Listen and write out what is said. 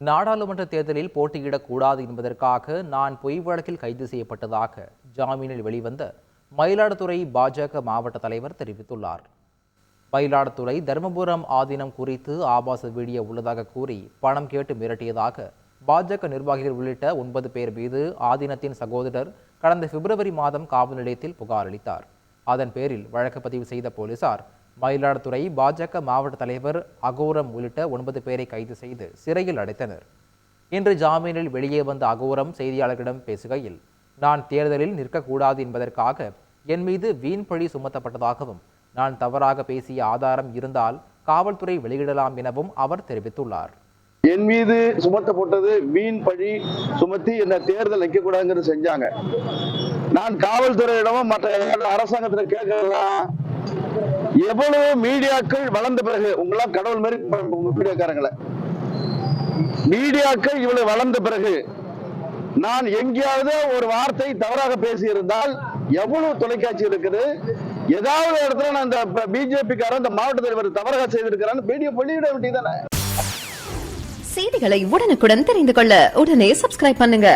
நாடாளுமன்ற தேர்தலில் போட்டியிடக்கூடாது என்பதற்காக நான் பொய் வழக்கில் கைது செய்யப்பட்டதாக ஜாமீனில் வெளிவந்த மயிலாடுதுறை பாஜக மாவட்ட தலைவர் தெரிவித்துள்ளார். மயிலாடுதுறை தர்மபுரம் ஆதீனம் குறித்து ஆபாச வீடியோ உள்ளதாக கூறி பணம் கேட்டு மிரட்டியதாக பாஜக நிர்வாகிகள் உள்ளிட்ட 9 பேர் மீது ஆதீனத்தின் சகோதரர் கடந்த பிப்ரவரி மாதம் காவல் நிலையத்தில் புகார் அளித்தார். அதன் பேரில் வழக்கு பதிவு செய்த போலீசார் மயிலாடுதுறை பாஜக மாவட்ட தலைவர் அகோரம் உள்ளிட்ட 9 பேரை கைது செய்து சிறையில் அடைத்தனர். இன்று ஜாமீனில் வெளியே வந்த அகோரம் செய்தியாளர்களிடம் பேசுகையில், நான் தேர்தலில் நிற்கக்கூடாது என்பதற்காக என் மீது வீண் பழி சுமத்தப்பட்டதாகவும் நான் தவறாக பேசிய ஆதாரம் இருந்தால் காவல்துறை வெளியிடலாம் எனவும் அவர் தெரிவித்துள்ளார். என் மீது சுமத்தப்பட்டது வீண் பழி சுமத்தி என்ன தேர்தல் வைக்கக்கூடாதுங்கிறது செஞ்சாங்க. நான் காவல்துறையிடமும் மற்ற அரசாங்கத்தில் கேட்கலாம். எவ்வளவு மீடியாக்கள் வளர்ந்த பிறகு, உங்களாம் கடவுள் மாதிரி மீடியாக்காரங்களை, மீடியாக்கள் இவ்வளவு வளர்ந்த பிறகு நான் எங்கேயாவது ஒரு வார்த்தை தவறாக பேசியிருந்தால் எவ்வளவு தொலைக்காட்சி இருக்குது, ஏதாவது இடத்துல நான் இந்த பிஜேபிக்காரன் இந்த மாவட்ட தலைவர் தவறாக செய்திருக்கிறான்னு வீடியோ வெளியிட வேண்டியதானே. செய்திகளை உடனுக்குடன் தெரிந்து கொள்ள உடனே சப்ஸ்கிரைப் பண்ணுங்க.